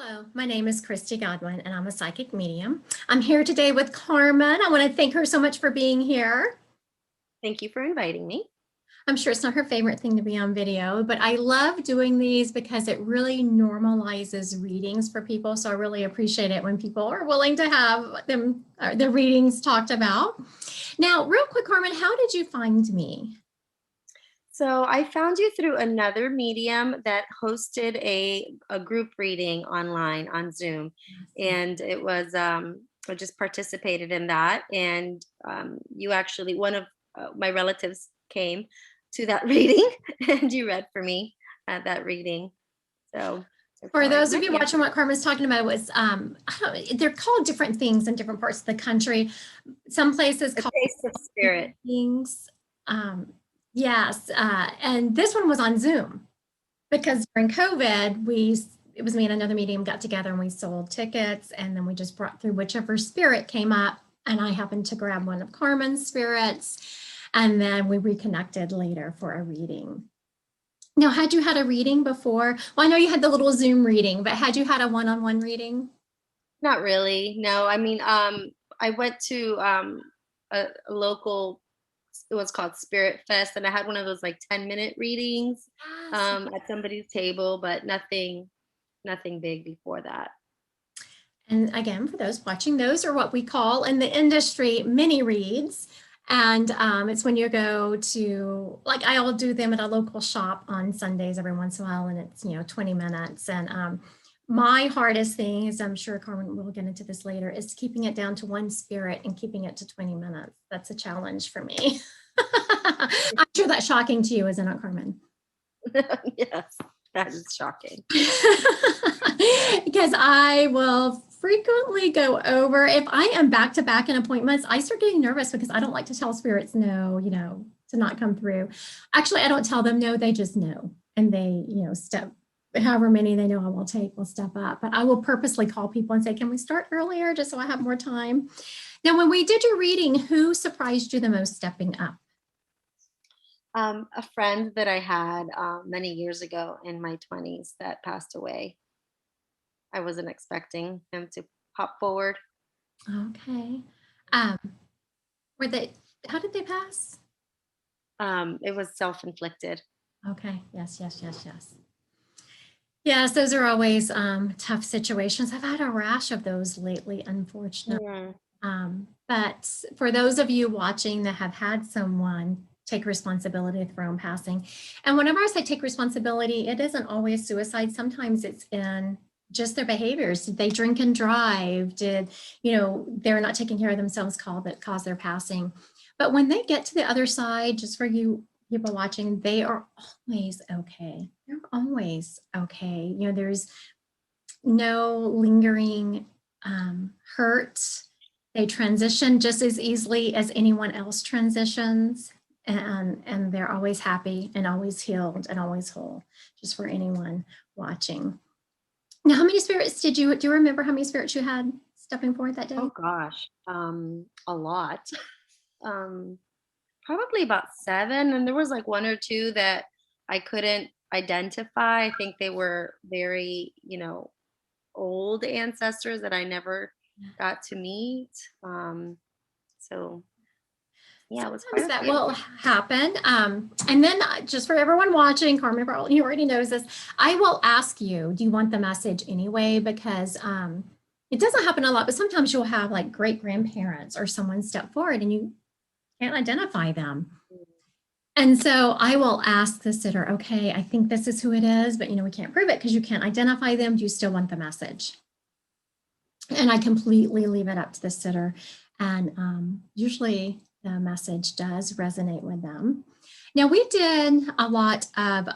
Hello, my name is Christy Godwin, and I'm a psychic medium. I'm here today with Carmen. I want to thank her so much for being here. Thank you for inviting me. I'm sure it's not her favorite thing to be on video, but I love doing these because it really normalizes readings for people. So I really appreciate it when people are willing to have them their readings talked about. Now, real quick, Carmen, how did you find me? So I found you through another medium that hosted a group reading online on Zoom. And it was, I just participated in that. And you actually, one of my relatives came to that reading and you read for me at that reading. So that's For how I those of met you you. watching, what Carmen's talking about was they're called different things in different parts of the country. Some places A call taste of spirit. things. Um, yes, and this one was on Zoom because during COVID, it was me and another medium got together and we sold tickets, and then we just brought through whichever spirit came up, and I happened to grab one of Carmen's spirits, and then we reconnected later for a reading. Now, had you had a reading before? Well, I know you had the little Zoom reading, but had you had a one-on-one reading? Not really. No, I mean, I went to a local, it was called Spirit Fest, and I had one of those like 10-minute readings Yes. at somebody's table, but nothing big before that. And again, for those watching, those are what we call in the industry mini reads. And it's when you go to, like, I'll do them at a local shop on Sundays every once in a while, and it's, 20 minutes. And my hardest thing is, I'm sure Carmen will get into this later, is keeping it down to one spirit and keeping it to 20 minutes. That's a challenge for me. I'm sure that's shocking to you, isn't it, Carmen? Yes, that is shocking. Because I will frequently go over, if I am back to back in appointments, I start getting nervous because I don't like to tell spirits no, to not come through. Actually, I don't tell them no, they just know. And they, step, however many they know I will take, will step up. But I will purposely call people and say, can we start earlier just so I have more time? Now, when we did your reading, who surprised you the most stepping up? A friend that I had many years ago in my 20s that passed away. I wasn't expecting him to pop forward. Okay. Um, were they, how did they pass? It was self-inflicted. Okay. Yes, yes, yes, yes. Yes, those are always tough situations. I've had a rash of those lately, unfortunately. Mm. But for those of you watching that have had someone take responsibility for own passing, and whenever I say take responsibility, it isn't always suicide. Sometimes it's in just their behaviors. Did they drink and drive? They're not taking care of themselves that cause their passing. But when they get to the other side, just for you people watching, they are always okay. They're always okay. There's no lingering hurt. They transition just as easily as anyone else transitions, and they're always happy and always healed and always whole, just for anyone watching. Now, how many spirits do you remember how many spirits you had stepping forward that day? Oh gosh, a lot. Um, Probably about seven, and there was like one or two that I couldn't identify. I think they were very, old ancestors that I never got to meet. So yeah, it was quite Sometimes a that few. will happen. And then just for everyone watching, Carmen, you already knows this. I will ask you, do you want the message anyway? Because it doesn't happen a lot, but sometimes you'll have like great grandparents or someone step forward and you can't identify them. And so I will ask the sitter, okay, I think this is who it is, but we can't prove it because you can't identify them. Do you still want the message? And I completely leave it up to the sitter. And usually the message does resonate with them. Now, we did a lot of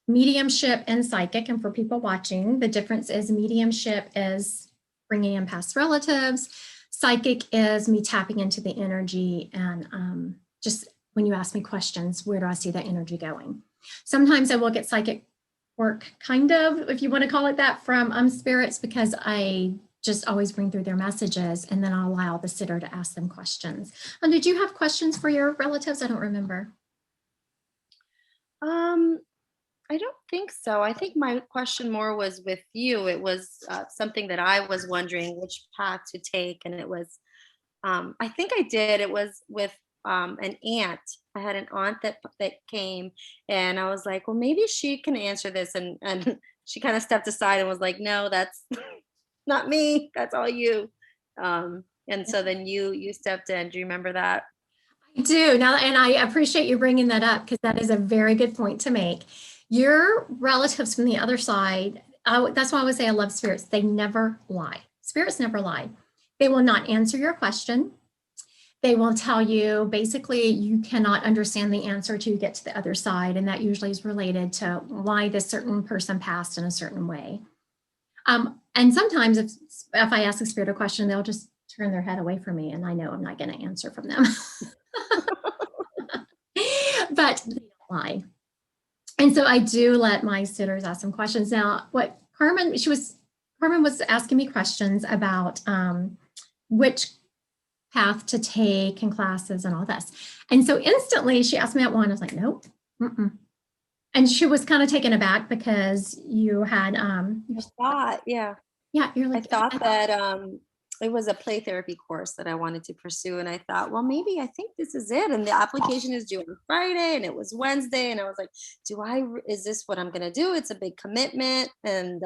mediumship and psychic. And for people watching, the difference is mediumship is bringing in past relatives. Psychic is me tapping into the energy and just when you ask me questions, where do I see that energy going? Sometimes I will get psychic work, kind of, if you want to call it that, from spirits, because I just always bring through their messages, and then I'll allow the sitter to ask them questions. Did you have questions for your relatives? I don't remember. Um, I don't think so. I think my question more was with you. It was something that I was wondering which path to take, and it was. I think I did. It was with an aunt. I had an aunt that came, and I was like, well, maybe she can answer this, and she kind of stepped aside and was like, no, that's not me. That's all you. And so then you stepped in. Do you remember that? I do now, and I appreciate you bringing that up because that is a very good point to make. Your relatives from the other side, that's why I would say I love spirits. They never lie. Spirits never lie. They will not answer your question. They will tell you basically you cannot understand the answer till you get to the other side, and that usually is related to why this certain person passed in a certain way. And sometimes if I ask a spirit a question, they'll just turn their head away from me, and I know I'm not going to answer from them. But they don't lie. And so I do let my sitters ask some questions. Now, what Carmen was asking me questions about which path to take and classes and all this. And so instantly she asked me that one. I was like, nope. Mm-mm. And she was kind of taken aback because you had I thought, yeah. yeah, you're I like, thought that it was a play therapy course that I wanted to pursue. And I thought, well, maybe I think this is it. And the application is due on Friday and it was Wednesday. And I was like, is this what I'm going to do? It's a big commitment. And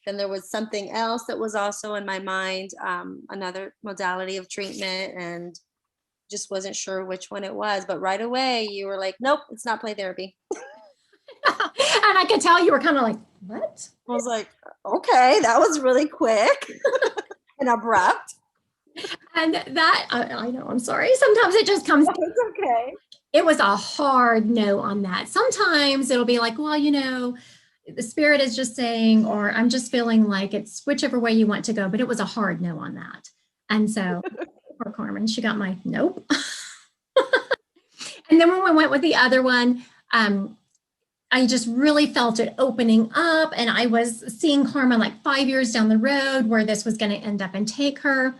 then there was something else that was also in my mind, another modality of treatment, and just wasn't sure which one it was. But right away you were like, nope, it's not play therapy. and I could tell you were kind of like, what? I was like, okay, that was really quick and abrupt. And that, I know, I'm sorry. Sometimes it just comes. It's okay. It was a hard no on that. Sometimes it'll be like, well, the spirit is just saying, or I'm just feeling like it's whichever way you want to go. But it was a hard no on that. And so poor Carmen, she got my nope. And then when we went with the other one, I just really felt it opening up, and I was seeing Carmen like 5 years down the road where this was going to end up and take her.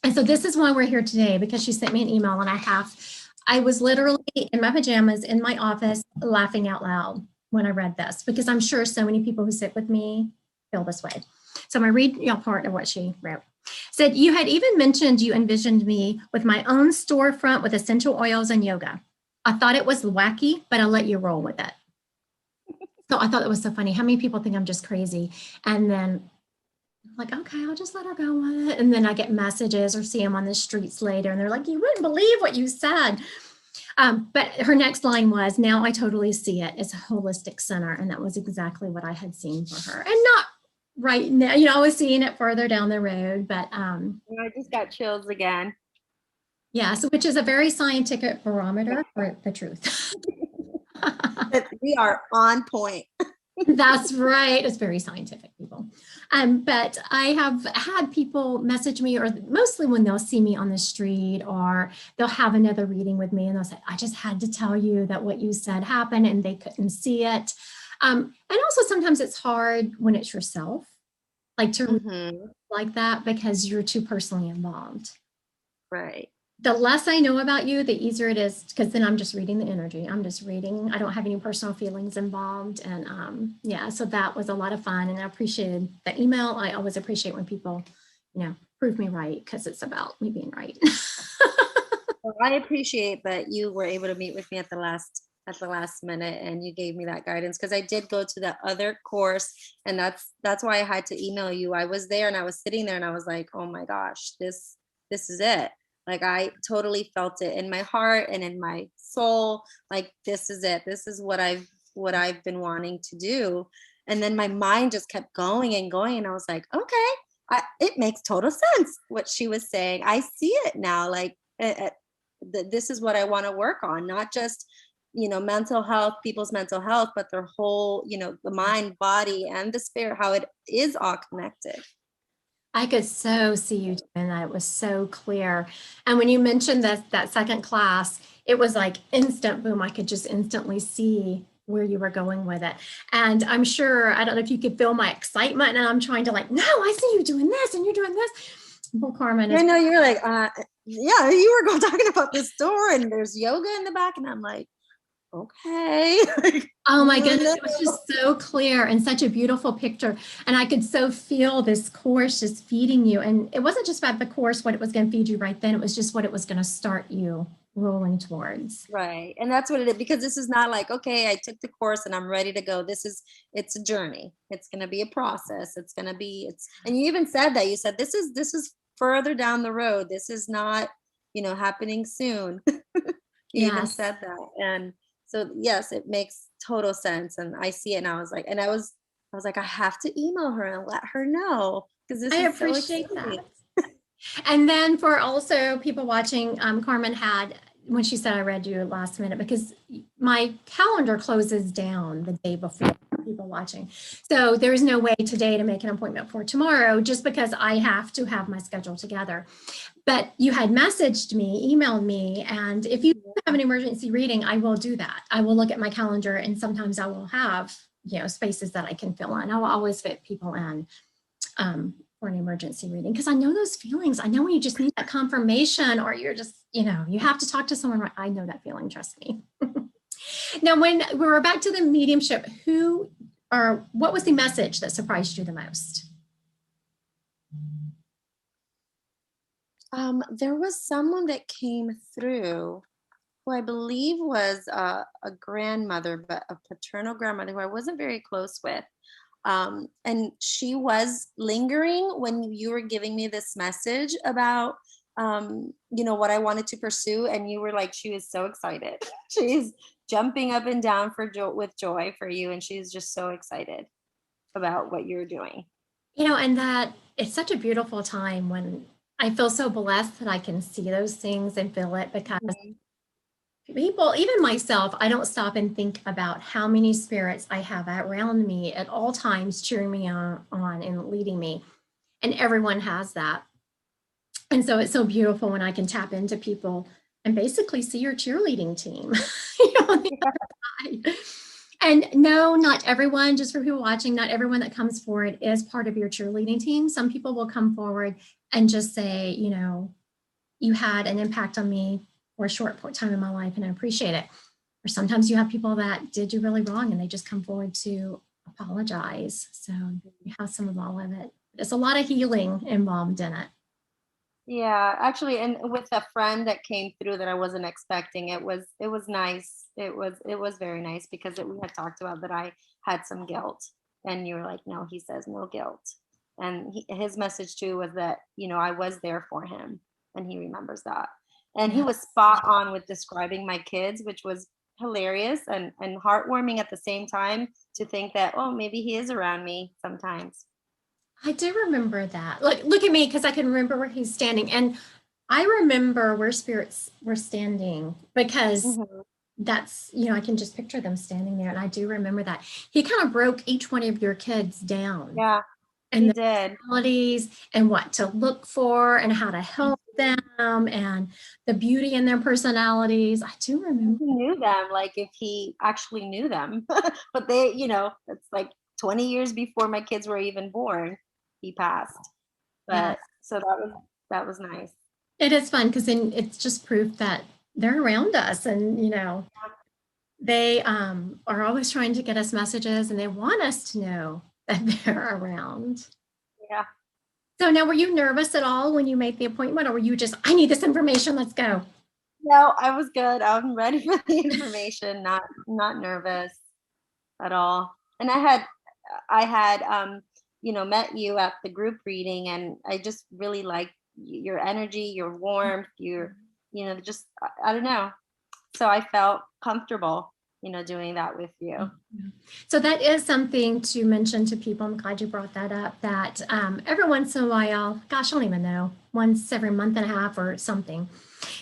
And so this is why we're here today, because she sent me an email, and I was literally in my pajamas in my office laughing out loud when I read this, because I'm sure so many people who sit with me feel this way. So I'm going to read y'all part of what she wrote. Said, you had even mentioned you envisioned me with my own storefront with essential oils and yoga. I thought it was wacky, but I'll let you roll with it. So I thought it was so funny. How many people think I'm just crazy? And then I'm like, okay, I'll just let her go with it. And then I get messages or see them on the streets later, and they're like, you wouldn't believe what you said. But her next line was, now I totally see it. It's a holistic center. And that was exactly what I had seen for her. And not right now, I was seeing it further down the road, but I just got chills again. yeah, so which is a very scientific barometer for the truth. We are on point. That's right. It's very scientific, people. But I have had people message me, or mostly when they'll see me on the street, or they'll have another reading with me, and they'll say, I just had to tell you that what you said happened, and they couldn't see it. And also sometimes it's hard when it's yourself, like to like that, because you're too personally involved. Right. The less I know about you, the easier it is, because then I'm just reading the energy. I'm just reading. I don't have any personal feelings involved. And yeah, so that was a lot of fun. And I appreciated the email. I always appreciate when people, prove me right, because it's about me being right. Well, I appreciate that you were able to meet with me at the last minute, and you gave me that guidance, because I did go to the other course, and that's why I had to email you. I was there and I was sitting there and I was like, oh my gosh, this is it. Like, I totally felt it in my heart and in my soul. Like, this is it. This is what I've been wanting to do. And then my mind just kept going and going. And I was like, okay, it makes total sense what she was saying. I see it now. Like, this is what I want to work on, not just, mental health, people's mental health, but their whole, the mind, body, and the spirit, how it is all connected. I could so see you doing that. It was so clear. And when you mentioned that second class, it was like instant boom. I could just instantly see where you were going with it. And I'm sure, I don't know if you could feel my excitement, and I'm trying to like, no, I see you doing this and you're doing this. Well, Carmen. I know you were like, yeah, you were talking about this door and there's yoga in the back. And I'm like, okay. Oh my goodness, it was just so clear and such a beautiful picture. And I could so feel this course just feeding you. And it wasn't just about the course, what it was going to feed you right then. It was just what it was going to start you rolling towards. Right. And that's what it is, because this is not like, okay, I took the course and I'm ready to go. It's a journey. It's going to be a process. And you even said that. You said this is further down the road. This is not, happening soon. You even Yes. said that. And so, yes, it makes total sense. And I see it. And I was like, I have to email her and let her know, because this I is so appreciate exciting. that. And then for also people watching, Carmen had, when she said I read you last minute, because my calendar closes down the day before people watching. So there's no way today to make an appointment for tomorrow, just because I have to have my schedule together. But you had messaged me, emailed me, and if you have an emergency reading, I will do that. I will look at my calendar, and sometimes I will have, spaces that I can fill in. I will always fit people in. For an emergency reading, because I know those feelings. I know when you just need that confirmation, or you're just, you have to talk to someone. I know that feeling, trust me. Now, when we were back to the mediumship, what was the message that surprised you the most? There was someone that came through who I believe was a grandmother, but a paternal grandmother who I wasn't very close with. And she was lingering when you were giving me this message about, what I wanted to pursue. And you were like, she was so excited. She's jumping up and down with joy for you. And she's just so excited about what you're doing. And that it's such a beautiful time when I feel so blessed that I can see those things and feel it, because people, even myself, I don't stop and think about how many spirits I have around me at all times, cheering me on and leading me. And everyone has that. And so it's so beautiful when I can tap into people and basically see your cheerleading team. And no, not everyone, just for people watching, not everyone that comes forward is part of your cheerleading team. Some people will come forward and just say, you had an impact on me for a short time in my life, and I appreciate it. Or sometimes you have people that did you really wrong and they just come forward to apologize. So you have some of all of it. There's a lot of healing involved in it. Yeah, actually, and with a friend that came through that I wasn't expecting, it was nice. It was very nice, because we had talked about that I had some guilt, and you were like, no, he says no guilt, and his message too was that I was there for him, and he remembers that, and he Yeah. was spot on with describing my kids, which was hilarious and heartwarming at the same time, to think that, oh, maybe he is around me sometimes. I do remember that. Look at me, because I can remember where he's standing. And I remember where spirits were standing, because Mhm. that's, I can just picture them standing there. And I do remember that. He kind of broke each one of your kids down, Yeah, and he the did. qualities and what to look for and how to help them, and the beauty in their personalities. I do remember. He knew them, like, if he actually knew them. But it's like 20 years before my kids were even born, he passed. Yeah, But so that was nice. it is fun, because then it's just proof that they're around us, and they are always trying to get us messages, and they want us to know that they're around. Yeah. So now, were you nervous at all when you made the appointment, or were you just, I need this information, let's go? No, I was good. I'm ready for the information, not nervous at all. And I had met you at the group reading, and I just really liked your energy, your warmth, just I don't know. So I felt comfortable, doing that with you. So that is something to mention to people. I'm glad you brought that up, that every once in a while, gosh, I don't even know, once every month and a half or something,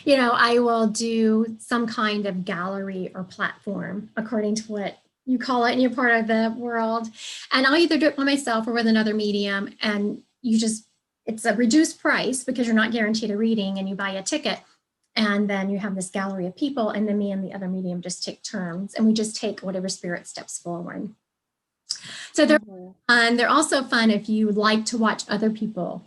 I will do some kind of gallery or platform according to what you call it in your part of the world. And I'll either do it by myself or with another medium. And it's a reduced price, because you're not guaranteed a reading, and you buy a ticket. And then you have this gallery of people, and then me and the other medium just take turns, and we just take whatever spirit steps forward. So they're Mhm. fun. They're also fun if you like to watch other people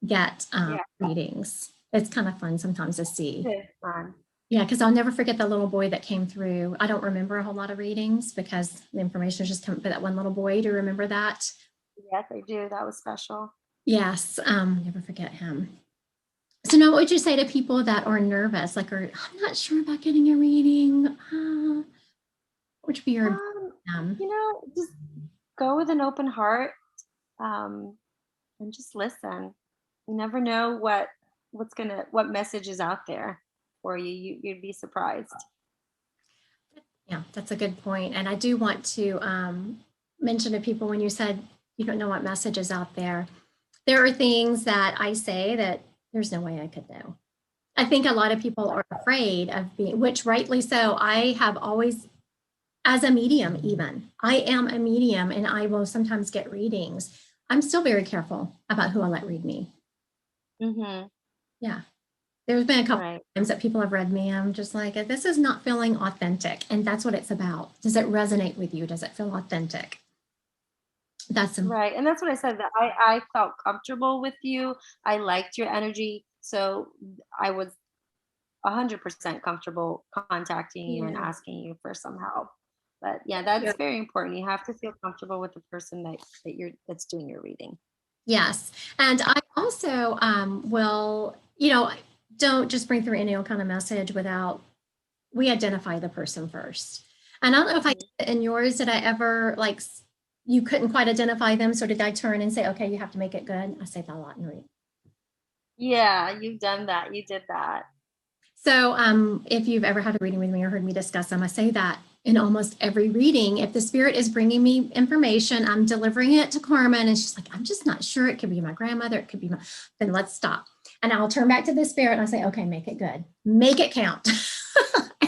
get Yeah, readings. It's kind of fun sometimes to see. it is fun. Yeah, because I'll never forget the little boy that came through. I don't remember a whole lot of readings because the information is just coming, but that one little boy, do you remember that? Yes, I do. That was special. Yes, never forget him. So now what would you say to people that are nervous, like, or I'm not sure about getting a reading? What would be your advice to them? Just go with an open heart, um, and just listen. You never know what message is out there for you. You'd be surprised. Yeah, that's a good point. And I do want to mention to people when you said you don't know what message is out there, there are things that I say that there's no way I could know. I think a lot of people are afraid of being, which rightly so. I have always, as a medium, even, I am a medium and I will sometimes get readings. I'm still very careful about who I let read me. Mm-hmm. Yeah. There's been a couple Right. times that people have read me. I'm just like, this is not feeling authentic. And that's what it's about. Does it resonate with you? Does it feel authentic? That's Right. And that's what I said, that I felt comfortable with you. I liked your energy. So I was 100% comfortable contacting you and yeah. asking you for some help. But yeah, Yeah. that's very important. You have to feel comfortable with the person that's doing your reading. Yes. And I also will, don't just bring through any kind of message without we identify the person first. And I don't know if I Mhm. did it in yours, did I ever like you couldn't quite identify them? So did I turn and say, okay, you have to make it good? I say that a lot in read. Yeah, you've done that. You did that. So if you've ever had a reading with me or heard me discuss them, I say that in almost every reading. If the spirit is bringing me information, I'm delivering it to Carmen and she's like, I'm just not sure. It could be my grandmother. It could be then let's stop. And I'll turn back to the spirit and I say, okay, make it good. Make it count.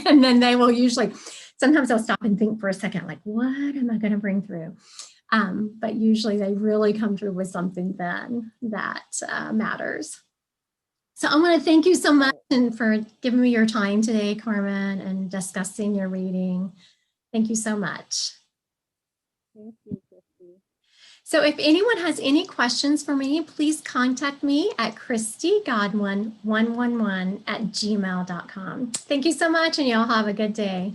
And then they will usually, sometimes they'll stop and think for a second, like, what am I going to bring through? But usually they really come through with something then that matters. So I want to thank you so much and for giving me your time today, Carmen, and discussing your reading. Thank you so much. Thank you, Christy. So if anyone has any questions for me, please contact me at ChristyGodwin111 at gmail.com. Thank you so much, and y'all have a good day.